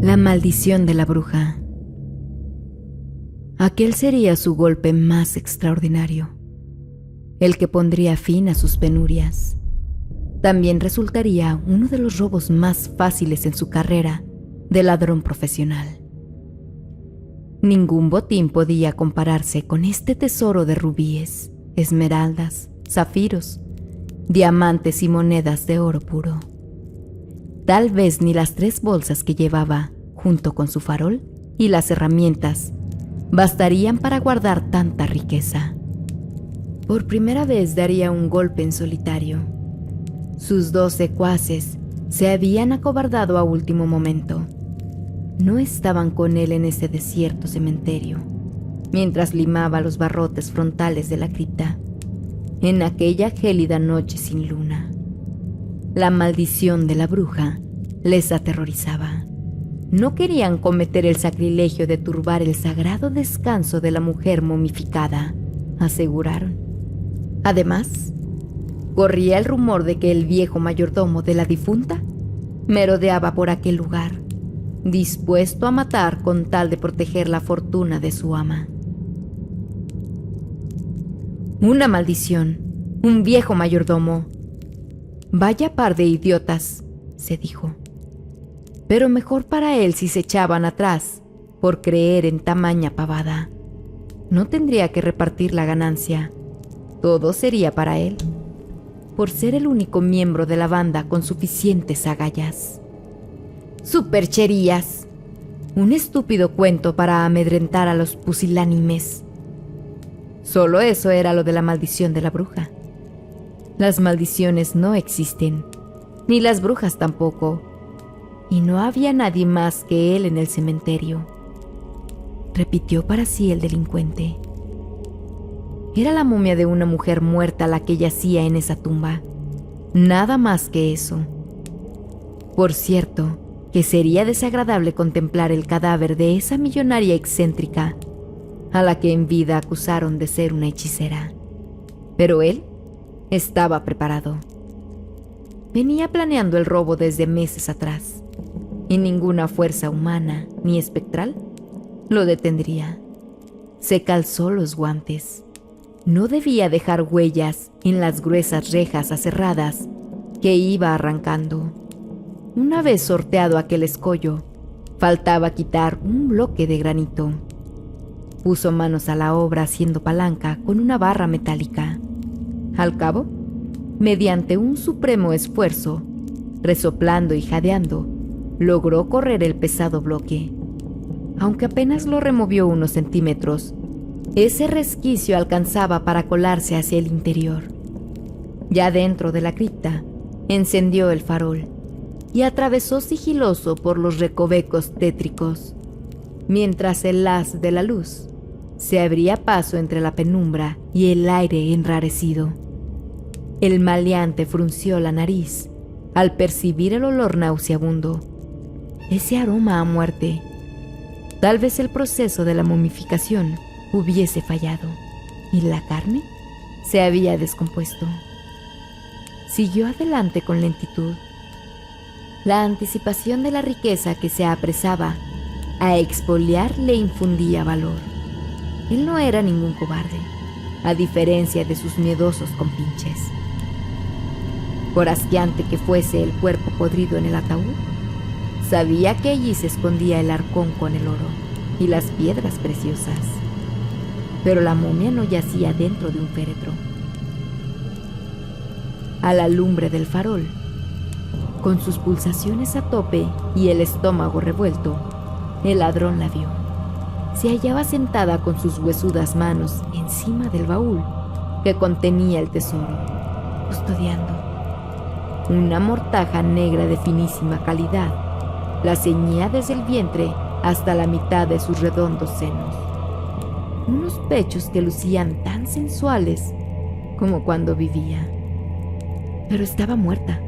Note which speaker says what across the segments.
Speaker 1: La maldición de la bruja. Aquel sería su golpe más extraordinario, el que pondría fin a sus penurias. También resultaría uno de los robos más fáciles en su carrera de ladrón profesional. Ningún botín podía compararse con este tesoro de rubíes, esmeraldas, zafiros, diamantes y monedas de oro puro. Tal vez ni las 3 bolsas que llevaba, junto con su farol y las herramientas, bastarían para guardar tanta riqueza. Por primera vez daría un golpe en solitario. Sus 2 secuaces se habían acobardado a último momento. No estaban con él en ese desierto cementerio, mientras limaba los barrotes frontales de la cripta, en aquella gélida noche sin luna. La maldición de la bruja les aterrorizaba. No querían cometer el sacrilegio de turbar el sagrado descanso de la mujer momificada, aseguraron. Además, corría el rumor de que el viejo mayordomo de la difunta merodeaba por aquel lugar, dispuesto a matar con tal de proteger la fortuna de su ama. Una maldición, un viejo mayordomo. Vaya par de idiotas, se dijo. Pero mejor para él si se echaban atrás por creer en tamaña pavada. No tendría que repartir la ganancia. Todo sería para él, por ser el único miembro de la banda con suficientes agallas. Supercherías. Un estúpido cuento para amedrentar a los pusilánimes. Solo eso era lo de la maldición de la bruja. Las maldiciones no existen, ni las brujas tampoco, y no había nadie más que él en el cementerio, repitió para sí el delincuente. Era la momia de una mujer muerta la que yacía en esa tumba, nada más que eso. Por cierto, que sería desagradable contemplar el cadáver de esa millonaria excéntrica, a la que en vida acusaron de ser una hechicera. Pero él estaba preparado. Venía planeando el robo desde meses atrás, y ninguna fuerza humana ni espectral lo detendría. Se calzó los guantes. No debía dejar huellas en las gruesas rejas aserradas que iba arrancando. Una vez sorteado aquel escollo, faltaba quitar un bloque de granito. Puso manos a la obra haciendo palanca con una barra metálica. Al cabo, mediante un supremo esfuerzo, resoplando y jadeando, logró correr el pesado bloque. Aunque apenas lo removió unos centímetros, ese resquicio alcanzaba para colarse hacia el interior. Ya dentro de la cripta, encendió el farol y atravesó sigiloso por los recovecos tétricos, mientras el haz de la luz se abría paso entre la penumbra y el aire enrarecido. El maleante frunció la nariz al percibir el olor nauseabundo, ese aroma a muerte. Tal vez el proceso de la momificación hubiese fallado y la carne se había descompuesto. Siguió adelante con lentitud. La anticipación de la riqueza que se apresaba a expoliar le infundía valor. Él no era ningún cobarde, a diferencia de sus miedosos compinches. Por asqueante que fuese el cuerpo podrido en el ataúd, sabía que allí se escondía el arcón con el oro y las piedras preciosas. Pero la momia no yacía dentro de un féretro. A la lumbre del farol, con sus pulsaciones a tope y el estómago revuelto, el ladrón la vio. Se hallaba sentada con sus huesudas manos encima del baúl que contenía el tesoro, custodiando. Una mortaja negra de finísima calidad la ceñía desde el vientre hasta la mitad de sus redondos senos. Unos pechos que lucían tan sensuales como cuando vivía. Pero estaba muerta.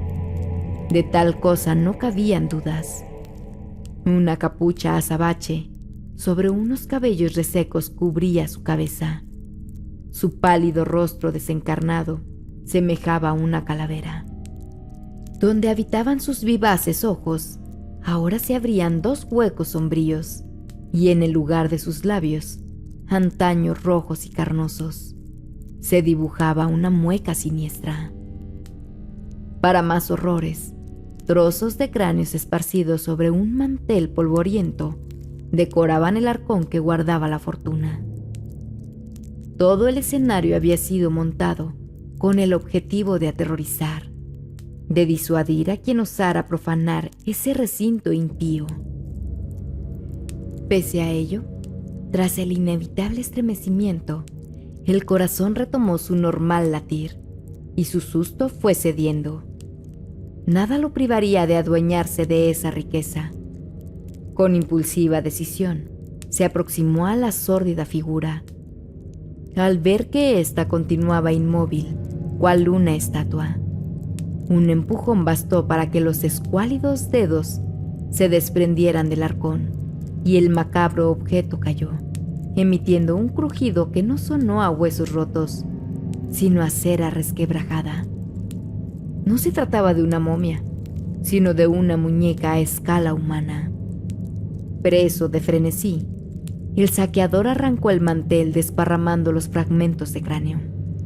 Speaker 1: De tal cosa no cabían dudas. Una capucha azabache sobre unos cabellos resecos cubría su cabeza. Su pálido rostro desencarnado semejaba a una calavera. Donde habitaban sus vivaces ojos, ahora se abrían 2 huecos sombríos, y en el lugar de sus labios, antaño rojos y carnosos, se dibujaba una mueca siniestra. Para más horrores, trozos de cráneos esparcidos sobre un mantel polvoriento decoraban el arcón que guardaba la fortuna. Todo el escenario había sido montado con el objetivo de aterrorizar, de disuadir a quien osara profanar ese recinto impío. Pese a ello, tras el inevitable estremecimiento, el corazón retomó su normal latir y su susto fue cediendo. Nada lo privaría de adueñarse de esa riqueza. Con impulsiva decisión, se aproximó a la sórdida figura. Al ver que ésta continuaba inmóvil, cual una estatua, un empujón bastó para que los escuálidos dedos se desprendieran del arcón y el macabro objeto cayó, emitiendo un crujido que no sonó a huesos rotos, sino a cera resquebrajada. No se trataba de una momia, sino de una muñeca a escala humana. Preso de frenesí, el saqueador arrancó el mantel desparramando los fragmentos de cráneo.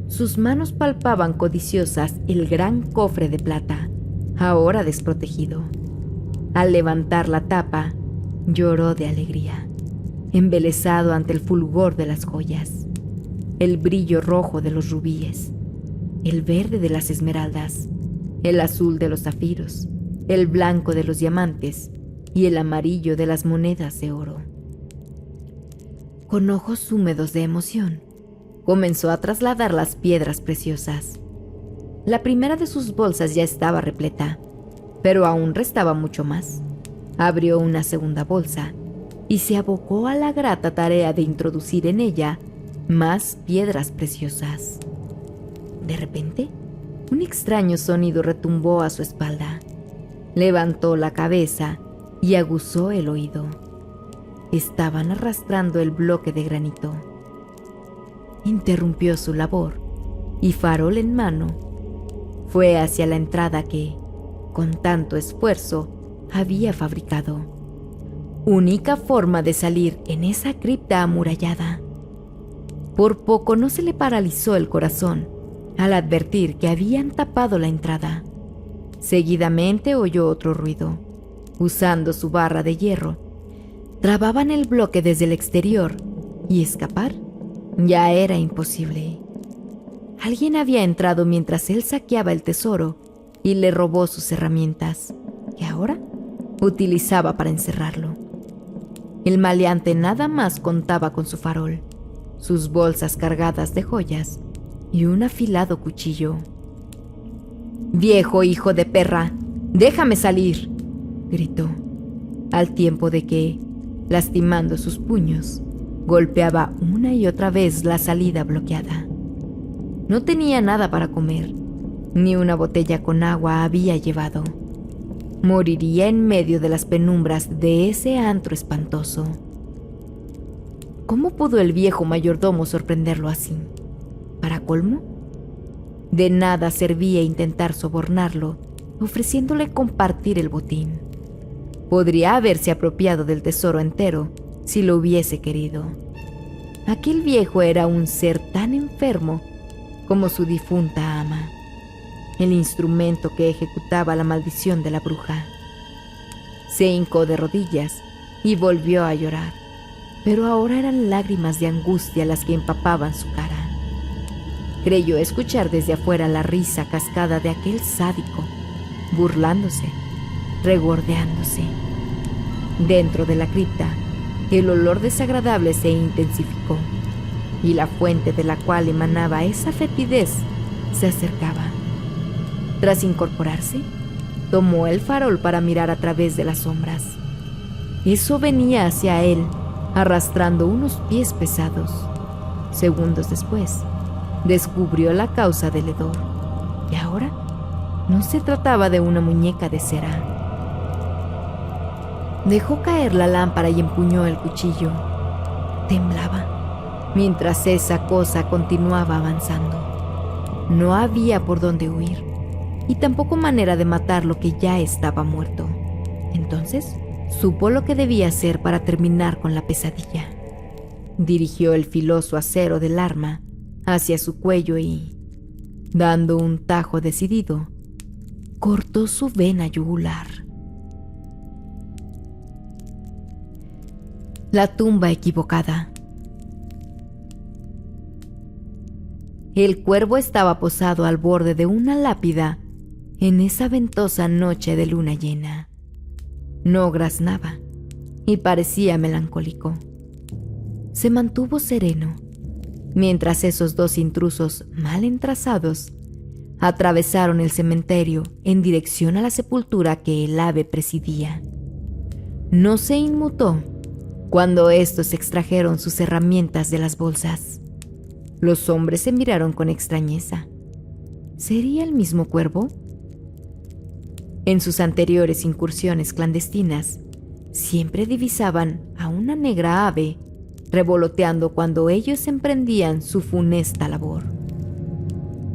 Speaker 1: Sus manos palpaban codiciosas el gran cofre de plata, ahora desprotegido. Al levantar la tapa, lloró de alegría, embelesado ante el fulgor de las joyas, el brillo rojo de los rubíes, el verde de las esmeraldas, el azul de los zafiros, el blanco de los diamantes y el amarillo de las monedas de oro. Con ojos húmedos de emoción, comenzó a trasladar las piedras preciosas. La primera de sus bolsas ya estaba repleta, pero aún restaba mucho más. Abrió una segunda bolsa y se abocó a la grata tarea de introducir en ella más piedras preciosas. De repente, un extraño sonido retumbó a su espalda. Levantó la cabeza y aguzó el oído. Estaban arrastrando el bloque de granito. Interrumpió su labor y, farol en mano, fue hacia la entrada que, con tanto esfuerzo, había fabricado. Única forma de salir en esa cripta amurallada. Por poco no se le paralizó el corazón al advertir que habían tapado la entrada. Seguidamente oyó otro ruido. Usando su barra de hierro, trababan el bloque desde el exterior y escapar ya era imposible. Alguien había entrado mientras él saqueaba el tesoro y le robó sus herramientas, que ahora utilizaba para encerrarlo. El maleante nada más contaba con su farol, sus bolsas cargadas de joyas y un afilado cuchillo. «¡Viejo hijo de perra! ¡Déjame salir!», gritó, al tiempo de que, lastimando sus puños, golpeaba una y otra vez la salida bloqueada. No tenía nada para comer, ni una botella con agua había llevado. Moriría en medio de las penumbras de ese antro espantoso. ¿Cómo pudo el viejo mayordomo sorprenderlo así? Para colmo, de nada servía intentar sobornarlo, ofreciéndole compartir el botín. Podría haberse apropiado del tesoro entero si lo hubiese querido. Aquel viejo era un ser tan enfermo como su difunta ama, el instrumento que ejecutaba la maldición de la bruja. Se hincó de rodillas y volvió a llorar, pero ahora eran lágrimas de angustia las que empapaban su cara. Creyó escuchar desde afuera la risa cascada de aquel sádico, burlándose, regordeándose. Dentro de la cripta, el olor desagradable se intensificó, y la fuente de la cual emanaba esa fetidez se acercaba. Tras incorporarse, tomó el farol para mirar a través de las sombras. Eso venía hacia él, arrastrando unos pies pesados. Segundos después, descubrió la causa del hedor, y ahora no se trataba de una muñeca de cera. Dejó caer la lámpara y empuñó el cuchillo. Temblaba, mientras esa cosa continuaba avanzando. No había por dónde huir, y tampoco manera de matar lo que ya estaba muerto. Entonces, supo lo que debía hacer para terminar con la pesadilla. Dirigió el filoso acero del arma hacia su cuello y, dando un tajo decidido, cortó su vena yugular. La tumba equivocada. El cuervo estaba posado al borde de una lápida en esa ventosa noche de luna llena. No graznaba y parecía melancólico. Se mantuvo sereno, mientras esos dos intrusos mal entrazados atravesaron el cementerio en dirección a la sepultura que el ave presidía. No se inmutó cuando estos extrajeron sus herramientas de las bolsas. Los hombres se miraron con extrañeza. ¿Sería el mismo cuervo? En sus anteriores incursiones clandestinas, siempre divisaban a una negra ave revoloteando cuando ellos emprendían su funesta labor.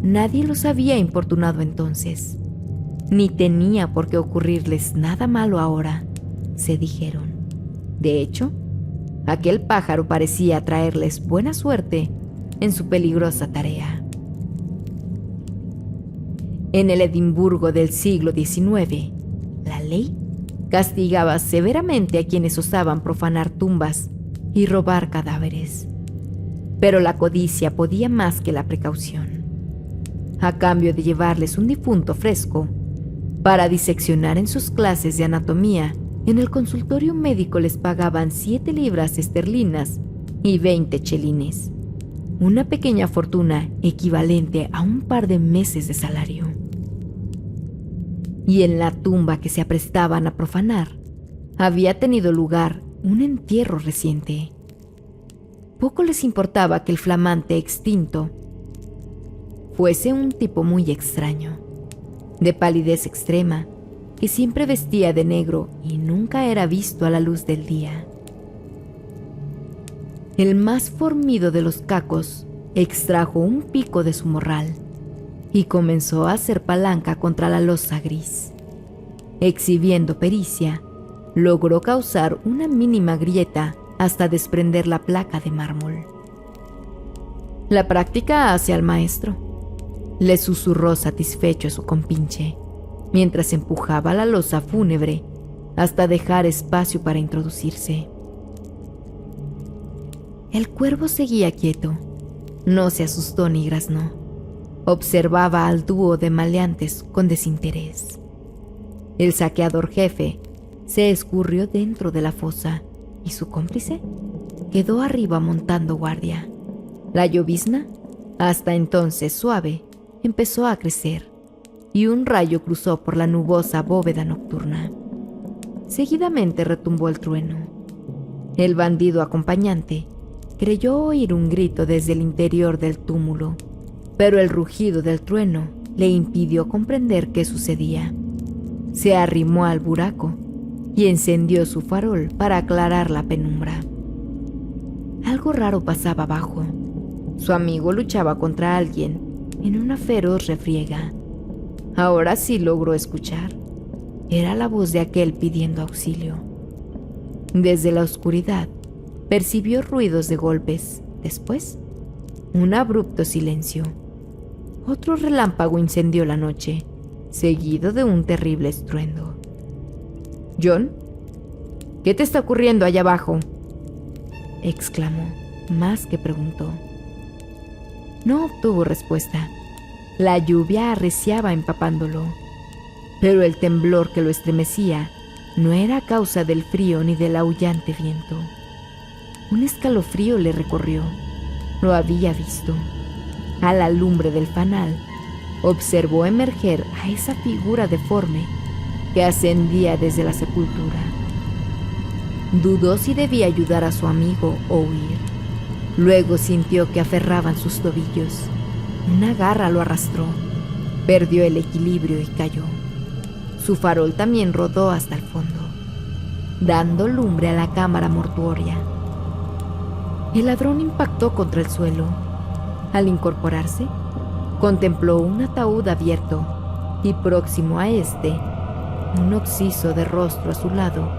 Speaker 1: Nadie los había importunado entonces, ni tenía por qué ocurrirles nada malo ahora, se dijeron. De hecho, aquel pájaro parecía traerles buena suerte en su peligrosa tarea. En el Edimburgo del siglo XIX, la ley castigaba severamente a quienes osaban profanar tumbas y robar cadáveres. Pero la codicia podía más que la precaución. A cambio de llevarles un difunto fresco para diseccionar en sus clases de anatomía, en el consultorio médico les pagaban 7 libras esterlinas y 20 chelines, una pequeña fortuna equivalente a un par de meses de salario. Y en la tumba que se aprestaban a profanar, había tenido lugar un entierro reciente. Poco les importaba que el flamante extinto fuese un tipo muy extraño, de palidez extrema, que siempre vestía de negro y nunca era visto a la luz del día. El más formido de los cacos extrajo un pico de su morral y comenzó a hacer palanca contra la losa gris. Exhibiendo pericia, logró causar una mínima grieta hasta desprender la placa de mármol. La práctica hace al maestro, le susurró satisfecho a su compinche, mientras empujaba la losa fúnebre hasta dejar espacio para introducirse. El cuervo seguía quieto, no se asustó ni graznó. Observaba al dúo de maleantes con desinterés. El saqueador jefe se escurrió dentro de la fosa y su cómplice quedó arriba montando guardia. La llovizna, hasta entonces suave, empezó a crecer y un rayo cruzó por la nubosa bóveda nocturna. Seguidamente retumbó el trueno. El bandido acompañante creyó oír un grito desde el interior del túmulo, pero el rugido del trueno le impidió comprender qué sucedía. Se arrimó al buraco y encendió su farol para aclarar la penumbra. Algo raro pasaba abajo. Su amigo luchaba contra alguien en una feroz refriega. Ahora sí logró escuchar. Era la voz de aquel pidiendo auxilio. Desde la oscuridad percibió ruidos de golpes. Después, un abrupto silencio. Otro relámpago incendió la noche, seguido de un terrible estruendo. «John, ¿qué te está ocurriendo allá abajo?», exclamó, más que preguntó. No obtuvo respuesta. La lluvia arreciaba empapándolo, pero el temblor que lo estremecía no era a causa del frío ni del aullante viento. Un escalofrío le recorrió. Lo había visto. A la lumbre del fanal, observó emerger a esa figura deforme que ascendía desde la sepultura. Dudó si debía ayudar a su amigo o huir. Luego sintió que aferraban sus tobillos. Una garra lo arrastró. Perdió el equilibrio y cayó. Su farol también rodó hasta el fondo, dando lumbre a la cámara mortuoria. El ladrón impactó contra el suelo. Al incorporarse, contempló un ataúd abierto y próximo a este, un occiso de rostro azulado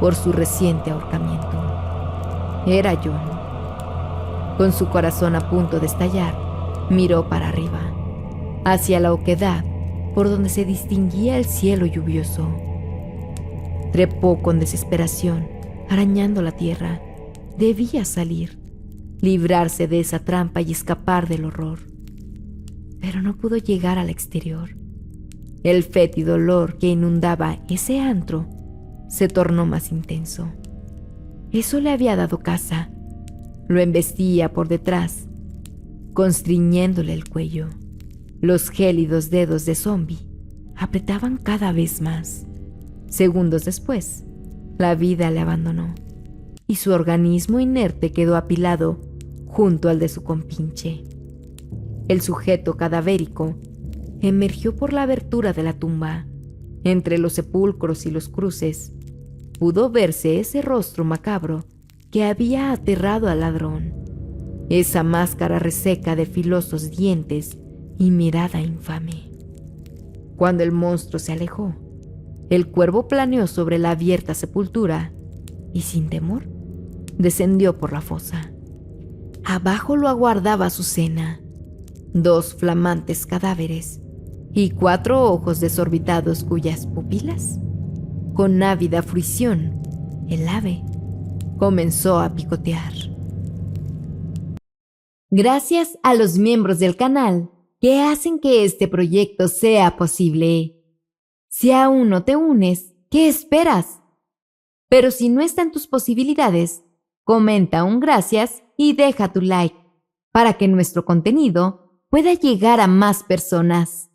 Speaker 1: por su reciente ahorcamiento. Era John. Con su corazón a punto de estallar, miró para arriba, hacia la oquedad por donde se distinguía el cielo lluvioso. Trepó con desesperación, arañando la tierra. Debía salir, librarse de esa trampa y escapar del horror. Pero no pudo llegar al exterior. El fétido olor que inundaba ese antro se tornó más intenso. Eso le había dado caza. Lo embestía por detrás, constriñéndole el cuello. Los gélidos dedos de zombie apretaban cada vez más. Segundos después, la vida le abandonó y su organismo inerte quedó apilado junto al de su compinche. El sujeto cadavérico emergió por la abertura de la tumba. Entre los sepulcros y los cruces, pudo verse ese rostro macabro que había aterrado al ladrón, esa máscara reseca de filosos dientes y mirada infame. Cuando el monstruo se alejó, el cuervo planeó sobre la abierta sepultura y, sin temor, descendió por la fosa. Abajo lo aguardaba su cena: 2 flamantes cadáveres y 4 ojos desorbitados cuyas pupilas, con ávida fruición, el ave comenzó a picotear. Gracias a los miembros del canal que hacen que este proyecto sea posible. Si aún no te unes, ¿qué esperas? Pero si no está en tus posibilidades, comenta un gracias y deja tu like para que nuestro contenido pueda llegar a más personas.